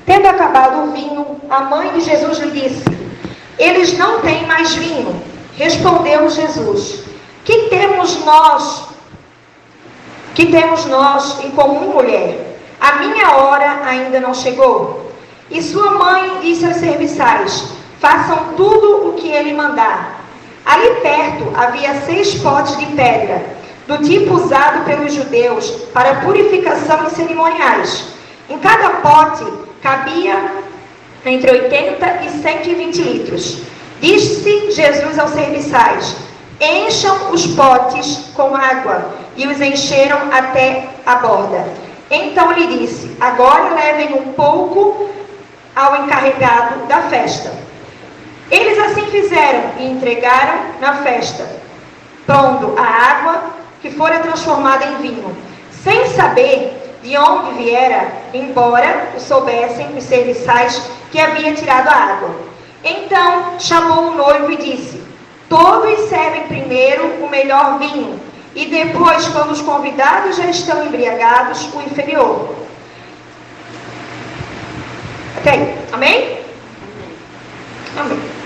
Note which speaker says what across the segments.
Speaker 1: Tendo acabado o vinho, a mãe de Jesus lhe disse: eles não têm mais vinho. Respondeu Jesus: Que temos nós em comum, mulher? A minha hora ainda não chegou. E sua mãe disse aos serviçais: Façam tudo o que ele mandar. Ali perto havia 6 potes de pedra, do tipo usado pelos judeus para purificação em cerimoniais. Em cada pote cabia entre 80 e 120 litros. Disse Jesus aos serviçais: Encham os potes com água. E os encheram até a borda. Então lhe disse: Agora levem um pouco ao encarregado da festa. Eles assim fizeram e entregaram na festa, pondo a água que fora transformada em vinho, sem saber de onde viera, embora o soubessem os serviçais que havia tirado a água. Então chamou o noivo e disse: Todos servem primeiro o melhor vinho, e depois, quando os convidados já estão embriagados, o inferior. Ok? Amém? Amém.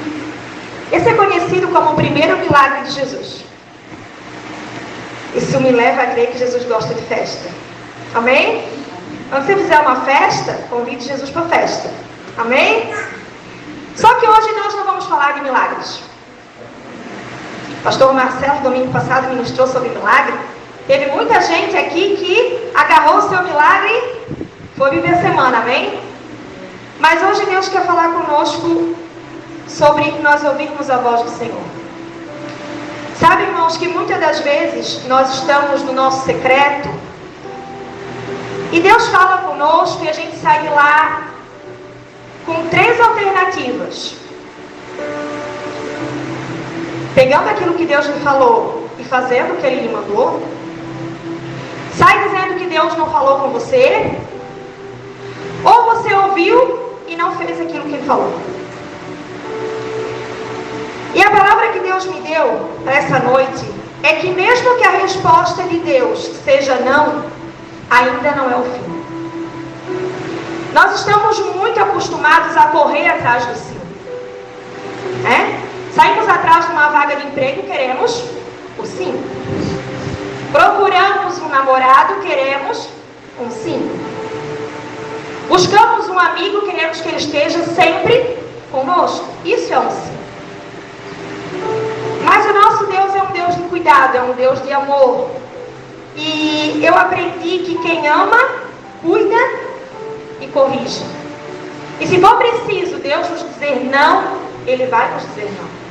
Speaker 1: Esse é conhecido como o primeiro milagre de Jesus. Isso me leva a crer que Jesus gosta de festa. Amém? Quando você fizer uma festa, convide Jesus para a festa. Amém? Só que hoje nós não vamos falar de milagres. O pastor Marcelo, domingo passado, ministrou sobre milagre. Teve muita gente aqui que agarrou o seu milagre e foi viver a semana, amém? Mas hoje Deus quer falar conosco sobre nós ouvirmos a voz do Senhor. Sabe, irmãos, que muitas das vezes nós estamos no nosso secreto e Deus fala conosco e a gente sai de lá com 3 alternativas. Pegando aquilo que Deus lhe falou e fazendo o que Ele lhe mandou. Sai dizendo que Deus não falou com você. Ou você ouviu e não fez aquilo que Ele falou. E a palavra que Deus me deu para essa noite é que mesmo que a resposta de Deus seja não, ainda não é o fim. Nós estamos muito acostumados a correr atrás do sim. Saímos atrás de uma vaga de emprego, queremos o sim. Procuramos um namorado, queremos um sim. Buscamos um amigo, queremos que ele esteja sempre conosco. Isso é um sim. Mas o nosso Deus é um Deus de cuidado, é um Deus de amor. E eu aprendi que quem ama, cuida e corrige. E se for preciso Deus nos dizer não, Ele vai nos dizer não.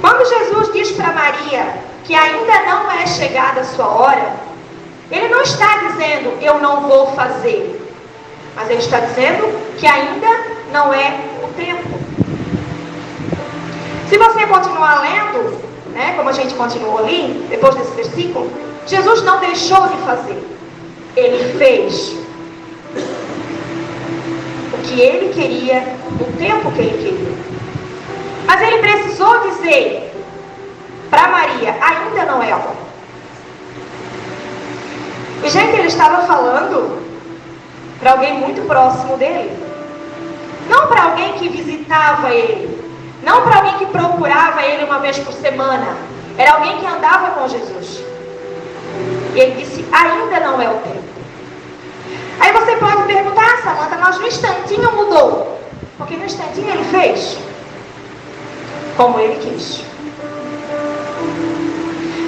Speaker 1: Quando Jesus diz para Maria que ainda não é chegada a sua hora, Ele não está dizendo eu não vou fazer, mas Ele está dizendo que ainda não é o tempo. Se você continuar lendo, como a gente continuou ali, depois desse versículo, Jesus não deixou de fazer. Ele fez o que Ele queria, no tempo que Ele queria. Mas Ele precisou dizer para Maria, ainda não é a hora. E gente, Ele estava falando para alguém muito próximo dele. Não para alguém que visitava Ele. Não para alguém que procurava Ele uma vez por semana. Era alguém que andava com Jesus. E Ele disse, ainda não é o tempo. Aí você pode perguntar, Samanta, mas no instantinho mudou. Porque no instantinho Ele fez como Ele quis.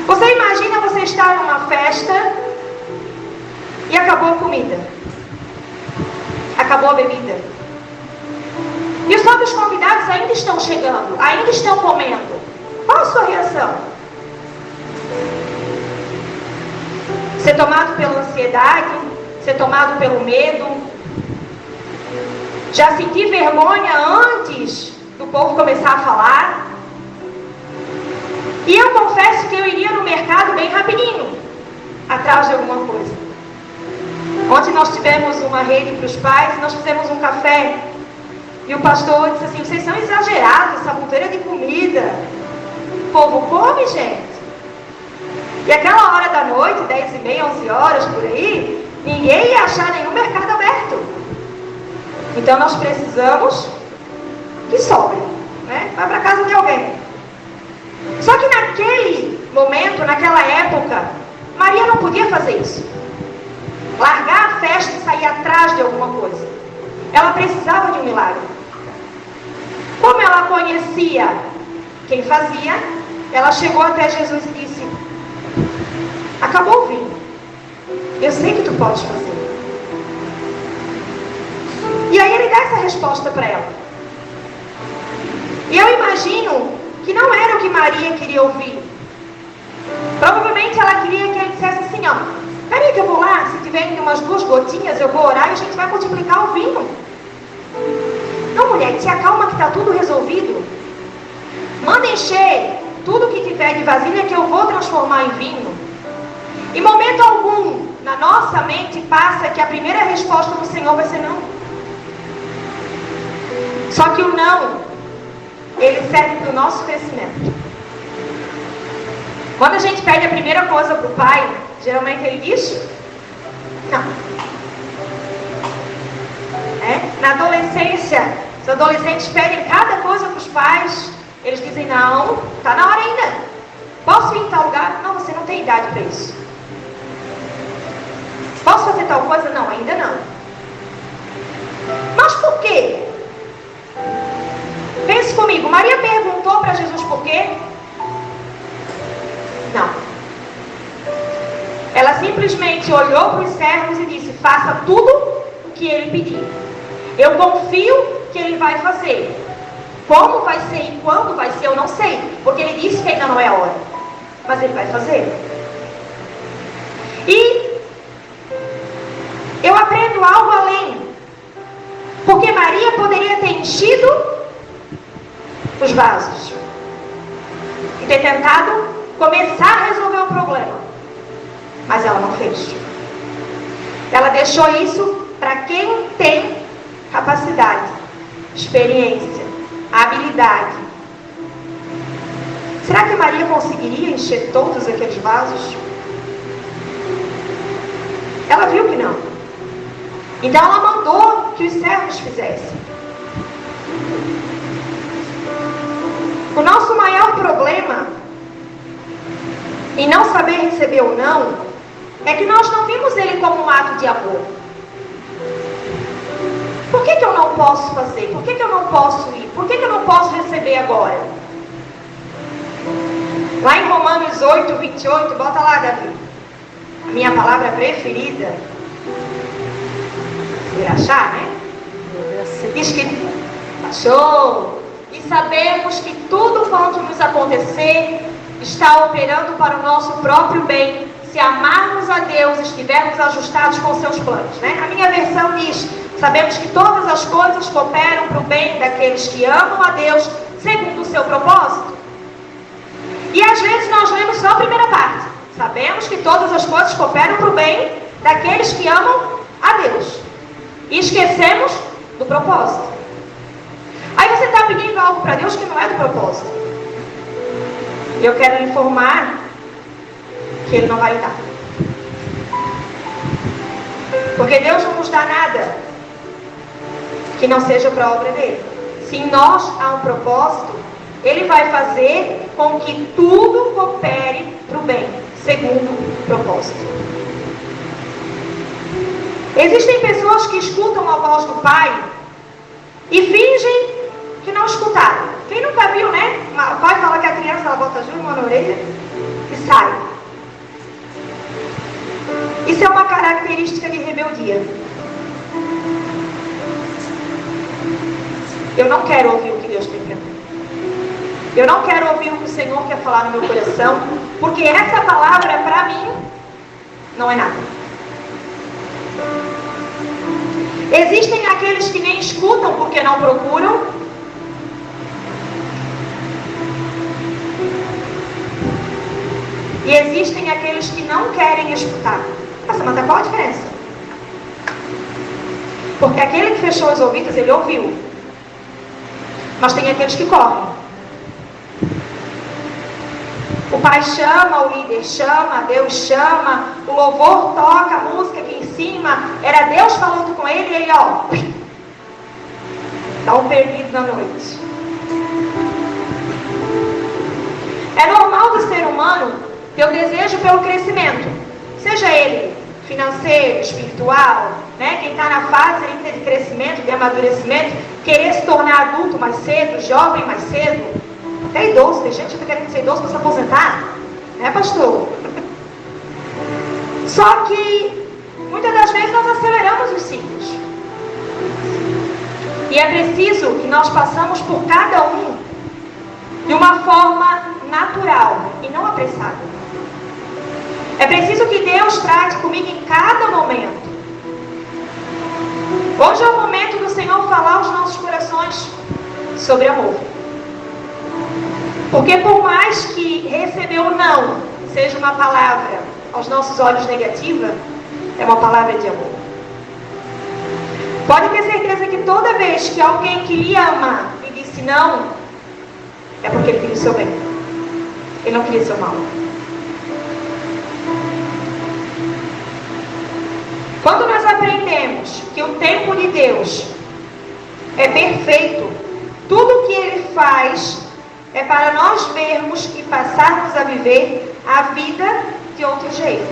Speaker 1: Você imagina você estar numa festa e acabou a comida, acabou a bebida, e os outros convidados ainda estão chegando, ainda estão comendo. Qual a sua reação? Ser tomado pela ansiedade? Ser tomado pelo medo? Já sentir vergonha antes do povo começar a falar? E eu confesso que eu iria no mercado bem rapidinho, atrás de alguma coisa. Ontem nós tivemos uma rede para os pais, nós fizemos um café, e o pastor disse assim, vocês são exagerados, essa monteira de comida. O povo come, gente. E aquela hora da noite, 10h30, 11 horas, por aí, Ninguém ia achar nenhum mercado aberto. Então nós precisamos que sobre, né? Vai para casa de alguém. Só que naquele momento, naquela época, Maria não podia fazer isso. Largar a festa e sair atrás de alguma coisa. Ela precisava de um milagre. Como ela conhecia quem fazia, ela chegou até Jesus e disse: acabou o vinho. Eu sei que tu podes fazer. E aí ele dá essa resposta para ela. E eu imagino que não era o que Maria queria ouvir. Provavelmente ela queria que ele dissesse assim: ó, peraí que eu vou lá, se tiver umas 2 gotinhas eu vou orar e a gente vai multiplicar o vinho. Não, mulher, te acalma que está tudo resolvido. Manda encher tudo que tiver de vasilha que eu vou transformar em vinho. Em momento algum, na nossa mente passa que a primeira resposta do Senhor vai ser não. Só que o não, ele serve para o nosso crescimento. Quando a gente pede a primeira coisa para o pai, geralmente ele diz não. Na adolescência, os adolescentes pedem cada coisa para os pais, eles dizem não, está na hora ainda. Posso ir em tal lugar? Não, você não tem idade para isso. Posso fazer tal coisa? Não, ainda não. Mas por quê? Pense comigo, Maria perguntou para Jesus por quê? Não. Ela simplesmente olhou para os servos e disse: faça tudo o que ele pedir. Eu confio que ele vai fazer. Como vai ser e quando vai ser, eu não sei. Porque ele disse que ainda não é a hora. Mas ele vai fazer. E eu aprendo algo além. Porque Maria poderia ter enchido os vasos e ter tentado começar a resolver o problema. Mas ela não fez. Ela deixou isso para quem tem capacidade, experiência, habilidade. Será que Maria conseguiria encher todos aqueles vasos? Ela viu que não. Então ela mandou que os servos fizessem. O nosso maior problema em não saber receber ou não é que nós não vimos ele como um ato de amor. Por que eu não posso fazer? Por que eu não posso ir? Por que eu não posso receber agora? Lá em Romanos 8, 28, bota lá, Davi. A minha palavra preferida. Você achar, né? Diz que achou. E sabemos que tudo quanto nos acontecer está operando para o nosso próprio bem, se amarmos a Deus, estivermos ajustados com seus planos, né? A minha versão diz: sabemos que todas as coisas cooperam para o bem daqueles que amam a Deus, segundo o seu propósito. E às vezes nós lemos só a primeira parte. Sabemos que todas as coisas cooperam para o bem daqueles que amam a Deus. E esquecemos do propósito. Aí você está pedindo algo para Deus que não é do propósito. Eu quero lhe informar que Ele não vai dar. Porque Deus não nos dá nada que não seja para a obra dele. Se em nós há um propósito, Ele vai fazer com que tudo coopere para o bem, segundo o propósito. Existem pessoas que escutam a voz do Pai e fingem que não escutaram. Quem nunca viu, né? O pai fala que a criança ela bota junto uma na orelha e sai. Isso é uma característica de rebeldia. Eu não quero ouvir o que Deus tem para mim. Eu não quero ouvir o que o Senhor quer falar no meu coração, porque essa palavra para mim não é nada. Existem aqueles que nem escutam porque não procuram. E existem aqueles que não querem escutar. Nossa, mas qual a diferença? Porque aquele que fechou os ouvidos, ele ouviu. Mas tem aqueles que correm. O pai chama, o líder chama, Deus chama, o louvor toca, a música que cima, era Deus falando com ele, e ele, ó, dá um perdido na noite. É normal do ser humano ter o desejo pelo crescimento, seja ele financeiro, espiritual, né? Quem está na fase ainda de crescimento, de amadurecimento, querer se tornar adulto mais cedo, jovem mais cedo, até idoso. Tem gente que está querendo ser idoso para se aposentar, né, pastor? Só que muitas das vezes nós aceleramos os ciclos, e é preciso que nós passamos por cada um de uma forma natural e não apressada. É preciso que Deus trate comigo em cada momento. Hoje é o momento do Senhor falar aos nossos corações sobre amor. Porque por mais que receber ou não seja uma palavra aos nossos olhos negativa, é uma palavra de amor. Pode ter certeza que toda vez que alguém que lhe ama lhe disse não, é porque ele queria o seu bem. Ele não queria o seu mal. Quando nós aprendemos que o tempo de Deus é perfeito, tudo que Ele faz é para nós vermos e passarmos a viver a vida de outro jeito.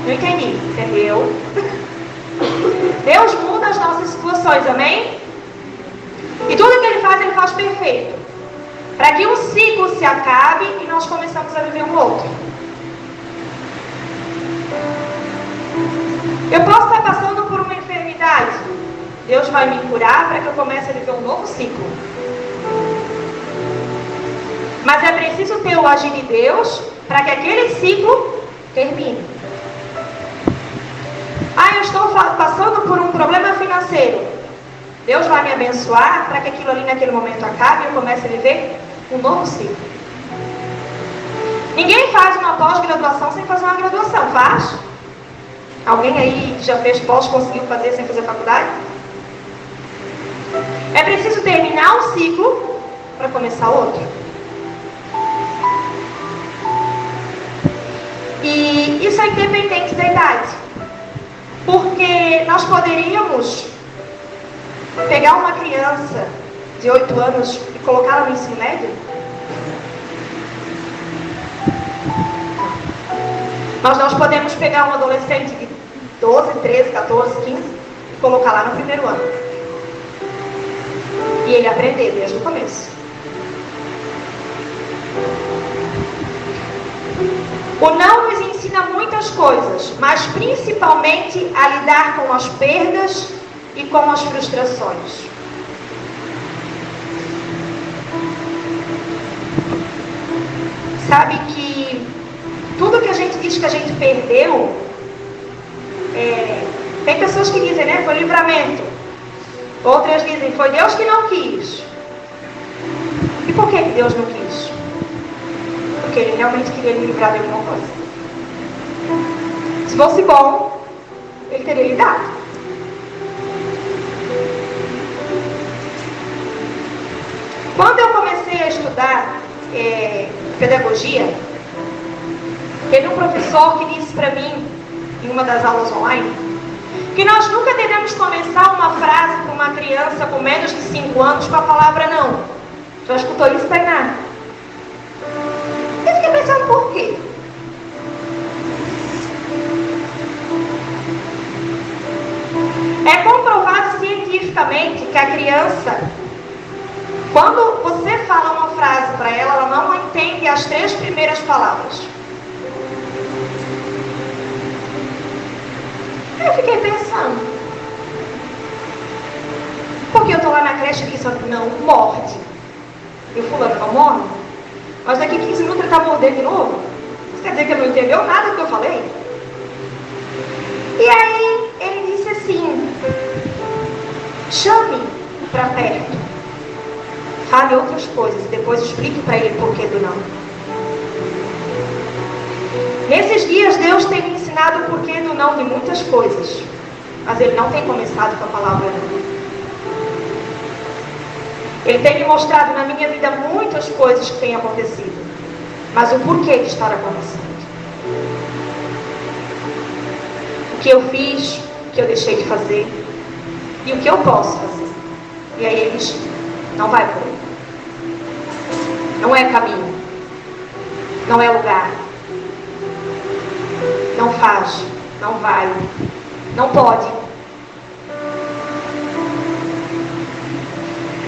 Speaker 1: Não entendi, entendeu? Deus muda as nossas situações, amém? E tudo que Ele faz perfeito, para que um ciclo se acabe e nós começamos a viver um outro. Eu posso estar passando por uma enfermidade, Deus vai me curar para que eu comece a viver um novo ciclo. Mas é preciso ter o agir de Deus para que aquele ciclo termine. Eu estou passando por um problema financeiro, Deus vai me abençoar para que aquilo ali naquele momento acabe e eu comece a viver um novo ciclo. Ninguém faz uma pós-graduação sem fazer uma graduação, faz? Alguém aí que já fez pós conseguiu fazer sem fazer faculdade? É preciso terminar um ciclo para começar outro. E isso é independente da idade. Porque nós poderíamos pegar uma criança de 8 anos e colocá-la no ensino médio? Mas nós podemos pegar um adolescente de 12, 13, 14, 15 e colocar lá no primeiro ano. E ele aprender desde o começo. O não nos ensina muitas coisas, mas principalmente a lidar com as perdas e com as frustrações. Sabe que tudo que a gente diz que a gente perdeu, tem pessoas que dizem, né, foi livramento. Outras dizem, foi Deus que não quis. E por que Deus não quis? Porque Ele realmente queria me livrar de alguma coisa. Se fosse bom, Ele teria lhe dado. Quando eu comecei a estudar pedagogia, teve um professor que disse para mim, em uma das aulas online, que nós nunca devemos começar uma frase para uma criança com menos de 5 anos com a palavra não. Já escutou isso, Tainá? Eu fiquei pensando por quê? É comprovado cientificamente que a criança, quando você fala uma frase para ela, ela não entende as 3 primeiras palavras. Eu fiquei pensando, porque eu estou lá na creche e disse, não, morde. E o fulano não morde? Mas daqui 15 minutos ele está mordendo de novo? Isso quer dizer que ele não entendeu nada do que eu falei? E aí ele disse assim, chame para perto, fale outras coisas e depois explique para ele o porquê do não. Nesses dias Deus tem me ensinado o porquê do não de muitas coisas, mas Ele não tem começado com a palavra não. Ele tem me mostrado na minha vida muitas coisas que têm acontecido, mas o porquê de estar acontecendo. O o que eu fiz, o que eu deixei de fazer e o que eu posso fazer. E aí ele diz: não vai por aí. Não é caminho. Não é lugar. Não faz. Não vai. Não pode.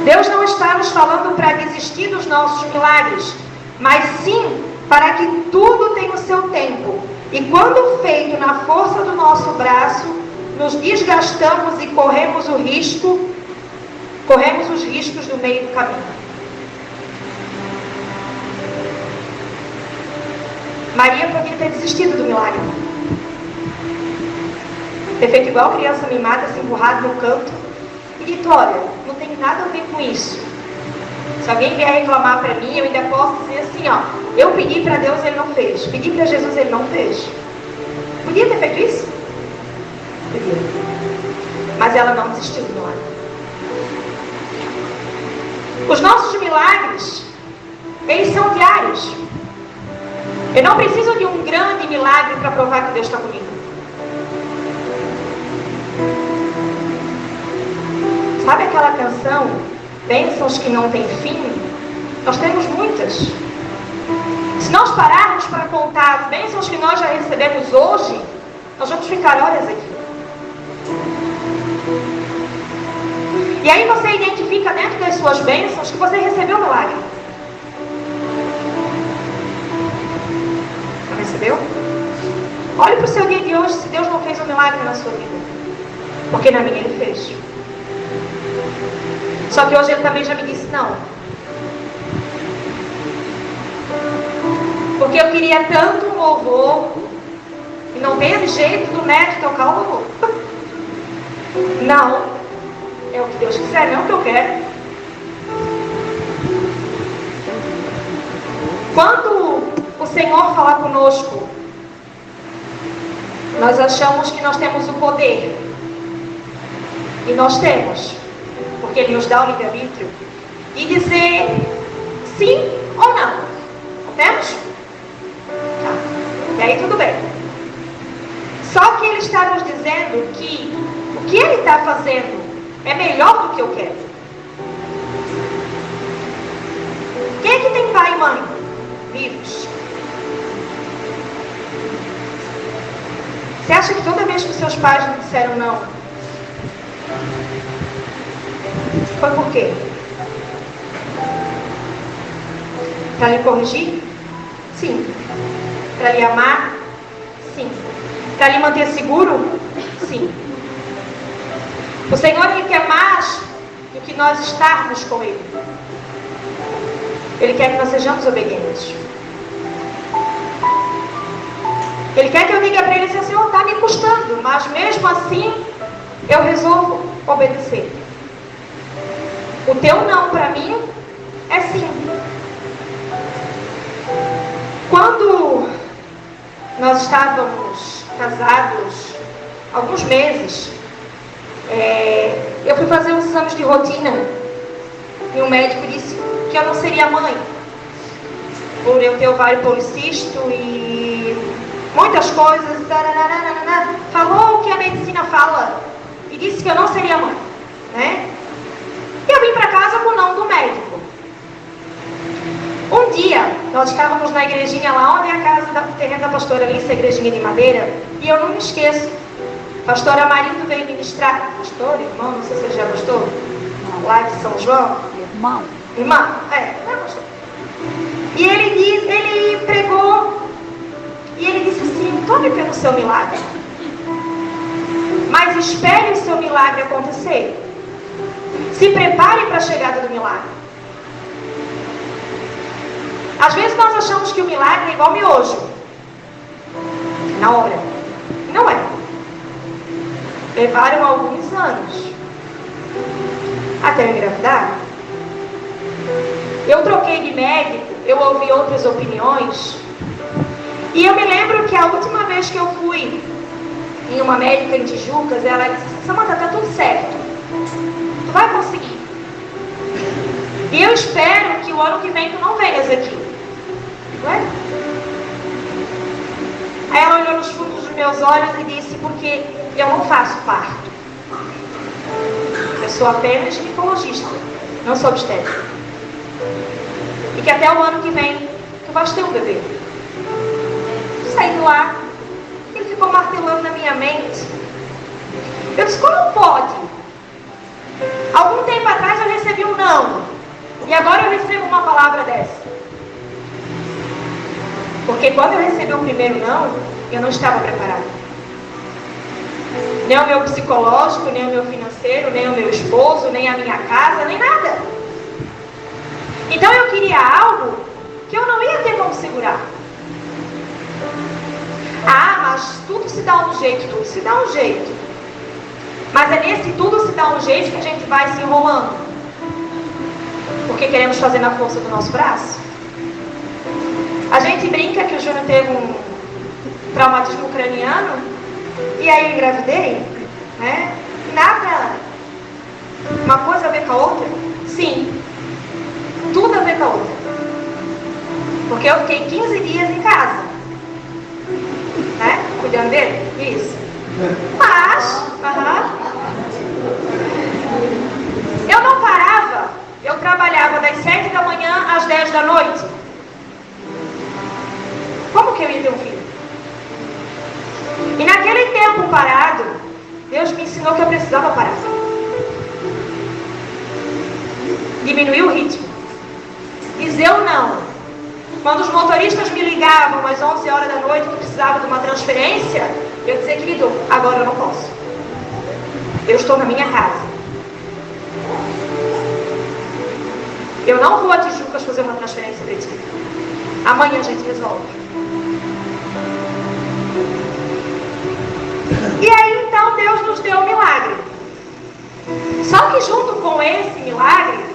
Speaker 1: Deus não está nos falando para desistir dos nossos milagres, mas sim para que tudo tenha o seu tempo. E quando feito na força do nosso braço, nos desgastamos e corremos os riscos do meio do caminho. Maria podia ter desistido do milagre. Ter feito igual criança mimada, se empurrado no canto e dito: olha, não tem nada a ver com isso. Se alguém vier reclamar para mim, eu ainda posso dizer assim, ó: eu pedi para Deus, ele não fez. Pedi para Jesus, ele não fez. Podia ter feito isso? Podia. Mas ela não desistiu do milagre. Os nossos milagres, eles são diários. Eu não preciso de um grande milagre para provar que Deus está comigo. Sabe aquela canção, Bênçãos que não tem fim? Nós temos muitas. Se nós pararmos para contar as bênçãos que nós já recebemos hoje, nós vamos ficar horas aqui. E aí você identifica dentro das suas bênçãos que você recebeu um milagre. Não recebeu? Olhe para o seu dia de hoje se Deus não fez um milagre na sua vida. Porque na minha ele fez. Só que hoje ele também já me disse não. Porque eu queria tanto um louvor e não teve jeito do médico tocar o louvor. Não. É o que Deus quiser, não o que eu quero. Quando o Senhor falar conosco, nós achamos que nós temos o poder. E nós temos. Porque Ele nos dá o livre-arbítrio. E dizer sim ou não. Não temos? Tá. E aí tudo bem. Só que Ele está nos dizendo que o que Ele está fazendo é melhor do que eu quero. Quem é que tem pai e mãe vivos? Você acha que toda vez que os seus pais me disseram não, foi por quê? Para lhe corrigir? Sim. Para lhe amar? Sim. Para lhe manter seguro? Sim. O Senhor, Ele quer mais do que nós estarmos com Ele. Ele quer que nós sejamos obedientes. Ele quer que eu diga para Ele assim: Senhor, está me custando, mas mesmo assim eu resolvo obedecer. O teu não para mim é sim. Quando nós estávamos casados, alguns meses, eu fui fazer uns exames de rotina e o médico disse que eu não seria mãe, por eu ter ovário policisto e muitas coisas. Falou o que a medicina fala e disse que eu não seria mãe, né? E eu vim para casa com o não do médico. Um dia, nós estávamos na igrejinha lá onde é a casa do terreno da pastora Alice, a igrejinha de madeira, e eu não me esqueço. Pastora Marindo veio ministrar. Pastor, irmão, não sei se você já gostou. Lá de São João.
Speaker 2: Irmão.
Speaker 1: Irmão, não é pastor. E ele pregou, e ele disse assim: tome pelo seu milagre, mas espere o seu milagre acontecer. Se prepare para a chegada do milagre. Às vezes nós achamos que o milagre é igual miojo, na hora. Não é. Levaram alguns anos até eu engravidar. Eu troquei de médico, eu ouvi outras opiniões. E eu me lembro que a última vez que eu fui em uma médica em Tijucas, ela disse: Samanta, tá tudo certo, tu vai conseguir. E eu espero que o ano que vem tu não venhas aqui. Ué? Aí ela olhou nos fundos os meus olhos e disse: porque eu não faço parto. Eu sou apenas ginecologista, não sou obstetra. E que até o ano que vem eu gosto de ter um bebê. Saí do ar, ele ficou martelando na minha mente. Eu disse: como pode? Algum tempo atrás eu recebi um não, e agora eu recebo uma palavra dessa. Porque quando eu recebi o primeiro não, eu não estava preparada. Nem o meu psicológico, nem o meu financeiro, nem o meu esposo, nem a minha casa, nem nada. Então eu queria algo que eu não ia ter como segurar. Ah, mas tudo se dá um jeito, tudo se dá um jeito. Mas é nesse tudo se dá um jeito que a gente vai se enrolando. Porque queremos fazer na força do nosso braço. A gente brinca que o Júnior teve um traumatismo craniano e aí eu engravidei, né? Nada, uma coisa a ver com a outra? Sim, tudo a ver com a outra. Porque eu fiquei 15 dias em casa, né? Cuidando dele, isso. Mas, eu não parava, eu trabalhava das 7 da manhã às 10 da noite. Como que eu ia ter um filho? E naquele tempo parado, Deus me ensinou que eu precisava parar. Diminuir o ritmo. Dizer o não. Quando os motoristas me ligavam às 11 horas da noite que precisava de uma transferência, eu dizia: querido, agora eu não posso. Eu estou na minha casa. Eu não vou a Tijucas fazer uma transferência para ti. Amanhã a gente resolve. E aí então Deus nos deu um milagre. Só que junto com esse milagre,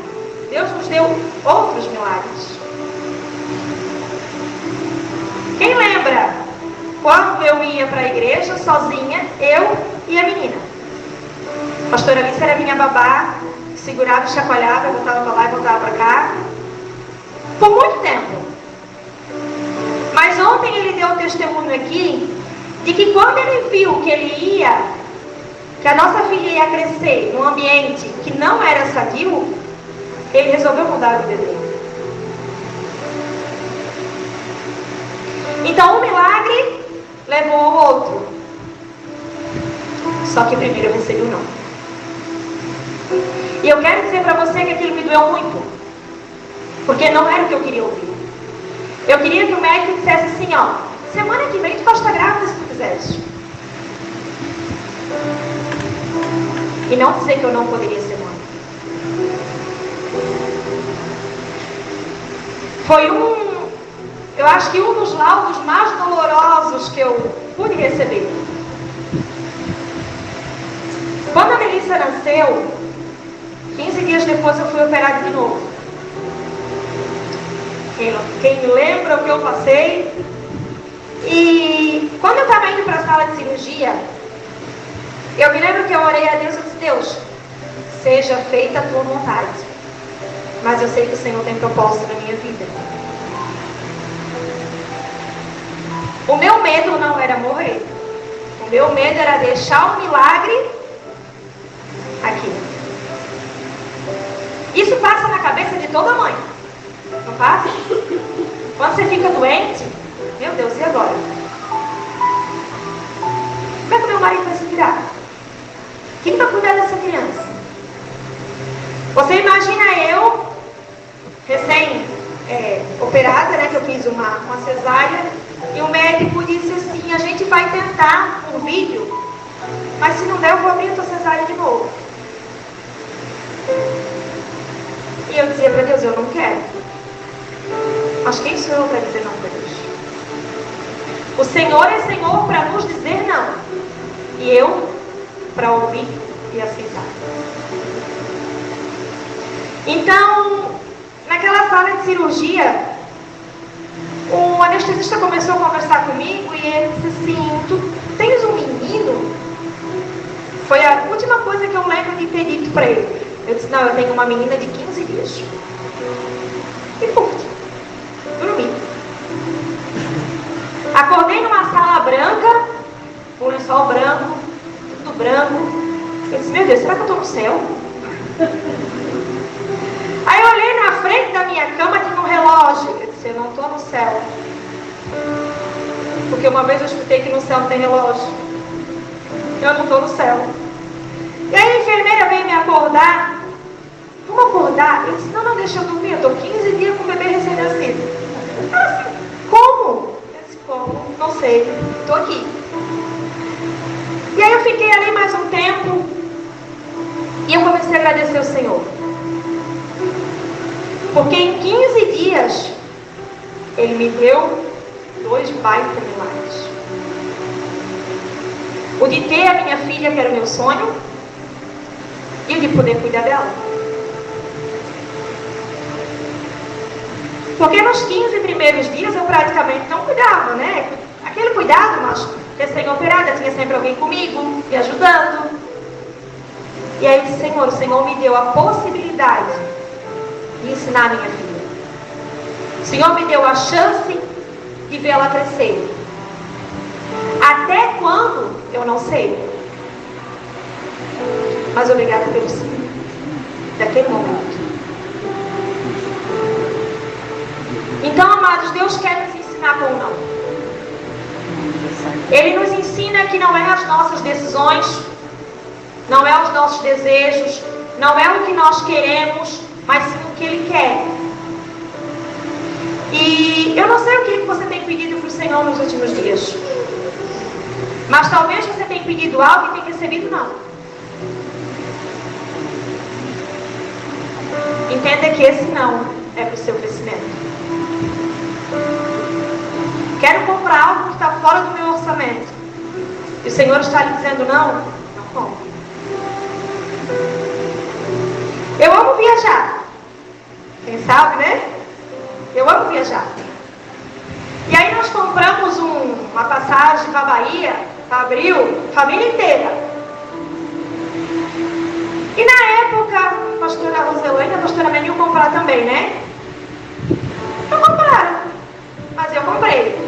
Speaker 1: Deus nos deu outros milagres. Quem lembra quando eu ia para a igreja sozinha, eu e a menina? A pastora Alice era minha babá, segurava e chacoalhava, eu voltava para lá e voltava para cá. Por muito tempo. Mas ontem ele deu um testemunho aqui de que quando ele viu que ele ia, que a nossa filha ia crescer num ambiente que não era sadio, ele resolveu mudar a vida dele. Então um milagre levou ao outro. Só que primeiro eu recebi o não. E eu quero dizer para você que aquilo me doeu muito. Porque não era o que eu queria ouvir. Eu queria que o médico dissesse assim: ó, semana que vem tu pode estar grávida se tu quiseres. E não dizer que eu não poderia ser mãe. Foi eu acho que um dos laudos mais dolorosos que eu pude receber. Quando a Melissa nasceu, 15 dias depois eu fui operada de novo. Quem lembra o que eu passei? E quando eu estava indo para a sala de cirurgia, eu me lembro que eu orei a Deus e disse: Deus, seja feita a tua vontade. Mas eu sei que o Senhor tem propósito na minha vida. O meu medo não era morrer. O meu medo era deixar o milagre aqui. Isso passa na cabeça de toda mãe. Não passa? Quando você fica doente, meu Deus, e agora? Como é que o meu marido vai se virar? Quem vai cuidar dessa criança? Você imagina eu, recém-operada, né, que eu fiz uma cesárea, e o médico disse assim: a gente vai tentar um vídeo, mas se não der eu vou abrir a tua cesárea de novo. E eu dizia para Deus: eu não quero. Mas quem sou eu para dizer não para Deus? O Senhor é Senhor para nos dizer não. E eu para ouvir e aceitar. Então, naquela sala de cirurgia, o anestesista começou a conversar comigo e ele disse assim: tu tens um menino? Foi a última coisa que eu lembro de ter dito para ele. Eu disse: não, eu tenho uma menina de 15 dias. E curte. Dormi. Acordei numa sala branca um lençol branco, tudo branco. Eu disse, meu Deus, será que eu estou no céu? Aí eu olhei na frente da minha cama, tinha um relógio. Eu disse, eu não estou no céu. Porque uma vez eu escutei que no céu não tem relógio. Eu não estou no céu. E aí a enfermeira veio me acordar. Vamos acordar? Eu disse, não, deixa eu dormir. Eu estou 15 dias com o bebê recém-nascido. Ela assim, como? Eu disse, como? Não sei. Estou aqui. E aí eu fiquei ali mais um tempo. E eu comecei a agradecer ao Senhor. Porque em 15 dias, Ele me deu 2 baitas milagres. O de ter a minha filha, que era o meu sonho, e o de poder cuidar dela. Porque nos 15 primeiros dias eu praticamente não cuidava, né? Aquele cuidado, mas recém-operada, tinha sempre alguém comigo, me ajudando. E aí eu disse, Senhor, o Senhor me deu a possibilidade de ensinar a minha filha. O Senhor me deu a chance de vê-la crescer. Até quando? Eu não sei. Mas obrigada pelo sim. Daquele momento. Então, amados, Deus quer nos ensinar como não. Ele nos ensina que não é as nossas decisões, não é os nossos desejos, não é o que nós queremos, mas sim o que Ele quer. E eu não sei o que você tem pedido para o Senhor nos últimos dias. Mas talvez você tenha pedido algo e tenha recebido não. Entenda que esse não é para o seu crescimento. Quero comprar algo que está fora do meu orçamento. E o Senhor está lhe dizendo não, não compre. Eu amo viajar. Quem sabe, né? Eu amo viajar. E aí nós compramos uma passagem para a Bahia, para abril, família inteira. E na época, a pastora Roselane e a pastora Menil compraram também, né? Não compraram, mas eu comprei.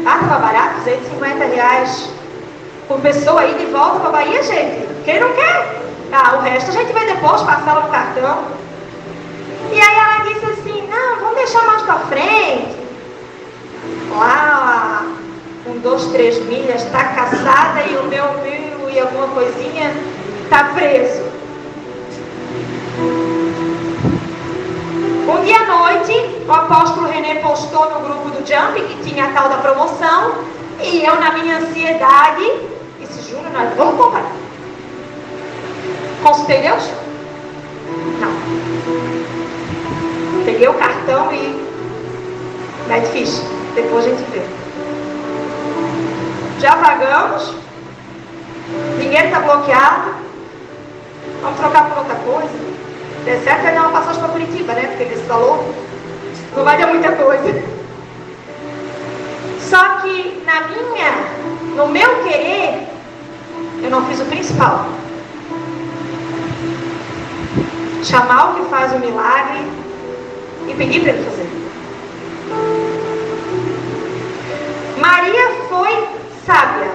Speaker 1: Ah, estava barato, R$250 por pessoa ir de volta para a Bahia, gente. Quem não quer? Ah, o resto a gente vai depois passar no cartão. E aí ela disse assim, não, vamos deixar mais para frente. Lá, 1, 2, 3 milhas, está caçada e o meu 1.000 e alguma coisinha está preso. Um dia à noite, o apóstolo René postou no grupo do Jump que tinha a tal da promoção. E eu, na minha ansiedade, disse, Júnior, nós vamos comprar. Consultei Deus? Não. Peguei o cartão e Netfish. Depois a gente vê. Já pagamos. Dinheiro está bloqueado. Vamos trocar por outra coisa. Der certo é dar uma passagem para Curitiba, né? Porque esse valor não vai dar muita coisa. Só que no meu querer, eu não fiz o principal. Chamar o que faz o milagre e pedir para ele fazer. Maria foi sábia.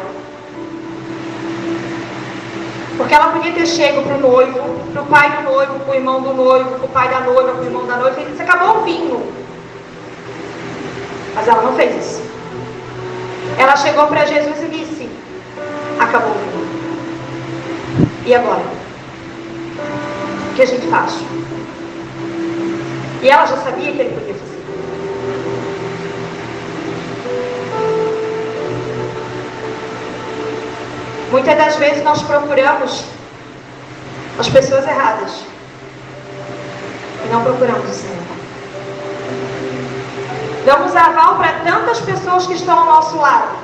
Speaker 1: Porque ela podia ter chego para o noivo, para o pai do noivo, para o irmão do noivo, para o pai da noiva, para o irmão da noiva, e disse, acabou o vinho. Mas ela não fez isso. Ela chegou para Jesus e disse, acabou o vinho. E agora? O que a gente faz? E ela já sabia que ele podia fazer. Muitas das vezes nós procuramos as pessoas erradas e não procuramos o Senhor. Damos aval para tantas pessoas que estão ao nosso lado.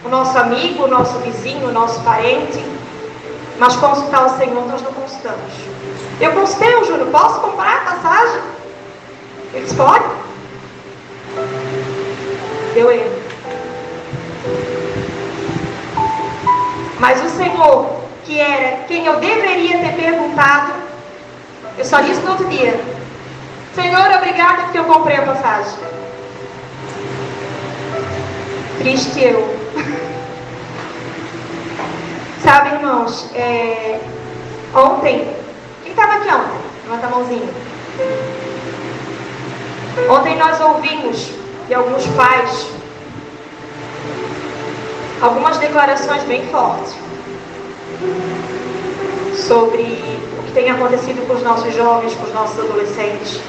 Speaker 1: O nosso amigo, o nosso vizinho, o nosso parente. Mas consultar o Senhor nós não consultamos. Eu consultei o Júnior, posso comprar a passagem? Ele disse, pode. Deu erro. Mas o Senhor, que era quem eu deveria ter perguntado, eu só disse no outro dia, Senhor, obrigada porque eu comprei a passagem. Triste eu. Sabe, irmãos, ontem, quem estava aqui ontem? Levanta a mãozinha. Ontem nós ouvimos de alguns pais algumas declarações bem fortes sobre o que tem acontecido com os nossos jovens, com os nossos adolescentes.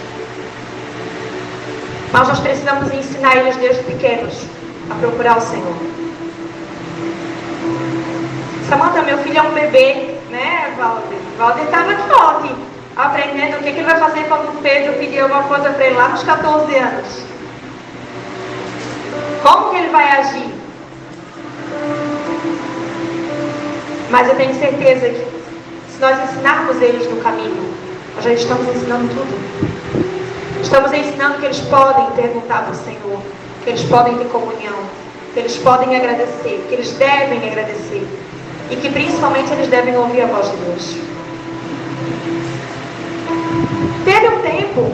Speaker 1: Mas nós precisamos ensinar eles desde pequenos a procurar o Senhor. Samanta, meu filho é um bebê, né, Valder? Valder estava aqui ontem, aprendendo o que ele vai fazer quando Pedro pedir alguma coisa para ele lá nos 14 anos. Como que ele vai agir? Mas eu tenho certeza que se nós ensinarmos eles no caminho, nós já estamos ensinando tudo. Estamos ensinando que eles podem perguntar para o Senhor, que eles podem ter comunhão, que eles podem agradecer, que eles devem agradecer e que principalmente eles devem ouvir a voz de Deus. Teve um tempo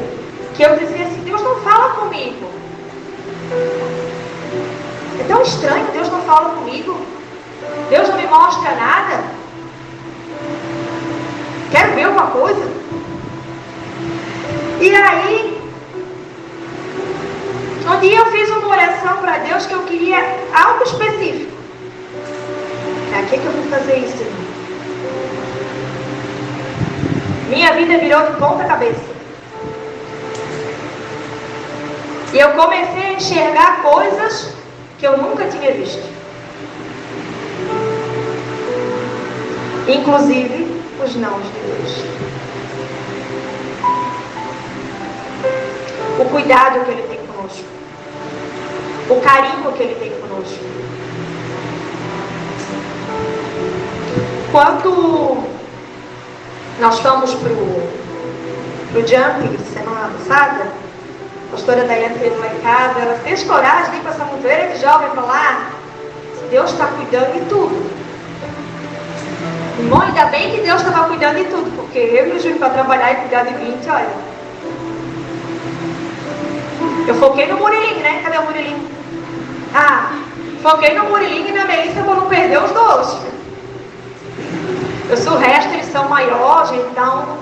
Speaker 1: que eu dizia assim: Deus não fala comigo. É tão estranho, Deus não fala comigo. Deus não me mostra nada. Quero ver alguma coisa. E aí, um dia eu fiz uma oração para Deus que eu queria algo específico. Para que eu vou fazer isso, Senhor? Minha vida virou de ponta cabeça. E eu comecei a enxergar coisas que eu nunca tinha visto. Inclusive os nãos de Deus. O cuidado que Ele tem conosco. O carinho que Ele tem conosco. Quando nós fomos pro Jump semana passada, a pastora Daiane fez lá em casa, ela fez coragem de ir para essa montoeira de jovem para lá. Deus está cuidando de tudo. Irmão, ainda bem que Deus estava cuidando de tudo, porque eu e o Júlio para trabalhar e cuidar de 20, olha. Eu foquei no Murilinho, né? Cadê o Murilinho? Foquei no Murilinho e na Melissa para não perder os dois. Eu sou o resto, eles são maiores, então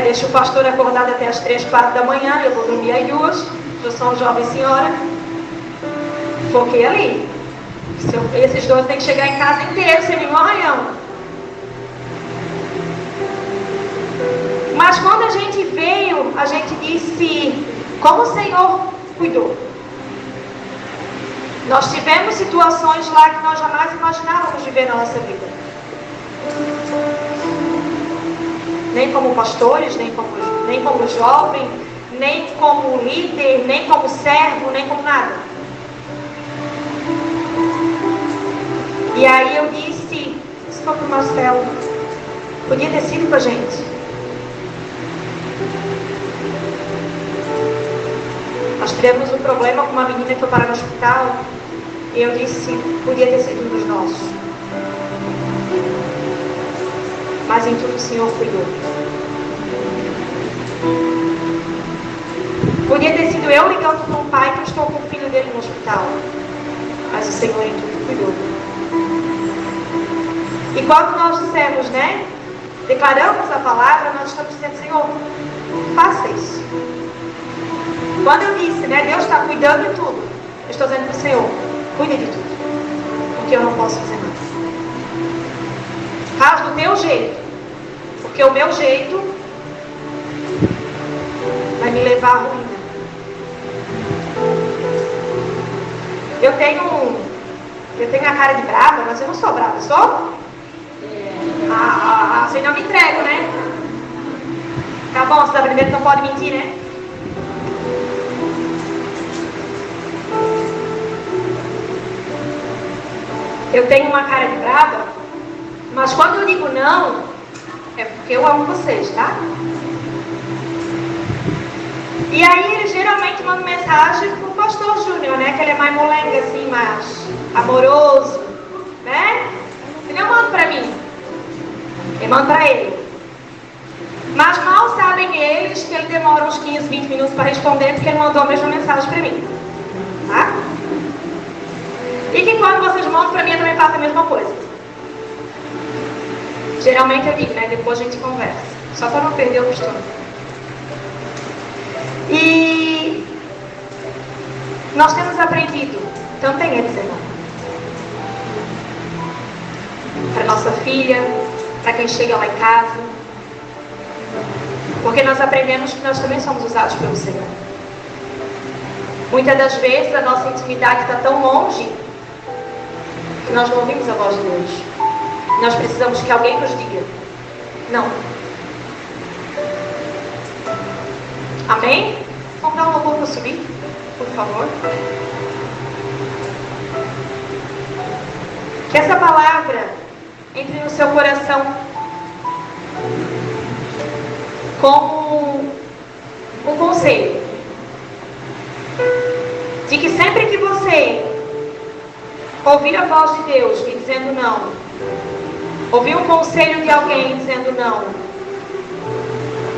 Speaker 1: deixo o pastor acordado até as 3, 4 da manhã, eu vou dormir às 2, eu sou uma jovem senhora. Foquei ali. Esses dois têm que chegar em casa inteiro, sem nenhum arranhão. Mas quando a gente veio, a gente disse como o Senhor cuidou. Nós tivemos situações lá que nós jamais imaginávamos viver na nossa vida. Nem como pastores, nem como jovem, nem como líder, nem como servo, nem como nada. E aí eu disse, se for para o Marcelo, podia ter sido com a gente. Nós tivemos um problema com uma menina que foi parar no hospital. E eu disse, podia ter sido um dos nossos. Mas em tudo o Senhor cuidou. Podia ter sido eu ligando para um pai que eu estou com o filho dele no hospital. Mas o Senhor em tudo cuidou. E quando nós dissemos, declaramos a palavra, nós estamos dizendo, Senhor, faça isso. Quando eu disse, Deus está cuidando de tudo, eu estou dizendo para o Senhor, cuide de tudo, porque eu não posso fazer nada. Faz do teu jeito, porque o meu jeito vai me levar à ruína. Eu tenho a cara de brava, mas eu não sou brava, sou? Assim não me entrego, né? Tá bom, você primeiro não pode mentir, né? Eu tenho uma cara de brava, mas quando eu digo não, é porque eu amo vocês, tá? E aí ele geralmente manda mensagem pro pastor Júnior, que ele é mais molenga, assim, mais amoroso, Ele não manda pra mim, ele manda pra ele. Mas mal sabem eles que ele demora uns 15, 20 minutos para responder, porque ele mandou a mesma mensagem pra mim, tá? E que quando vocês mandam pra mim, eu também faço a mesma coisa. Geralmente eu digo, né? Depois a gente conversa. Só para não perder o costume. E nós temos aprendido, também é dizer não. Para nossa filha, para quem chega lá em casa. Porque nós aprendemos que nós também somos usados pelo Senhor. Muitas das vezes a nossa intimidade está tão longe que nós não ouvimos a voz de Deus. Nós precisamos que alguém nos diga não. Amém? Vamos dar um louvor para subir, por favor. Que essa palavra entre no seu coração como um conselho de que sempre que você ouvir a voz de Deus lhe dizendo não, ouvir um conselho de alguém dizendo não,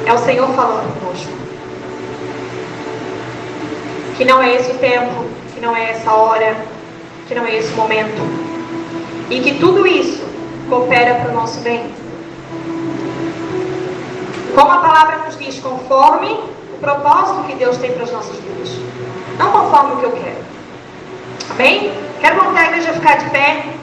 Speaker 1: é o Senhor falando conosco. Que não é esse o tempo, que não é essa hora, que não é esse o momento, e que tudo isso coopera para o nosso bem. Como a palavra nos diz, conforme o propósito que Deus tem para as nossas vidas, não conforme o que eu quero. Amém? Quero convidar a igreja a ficar de pé.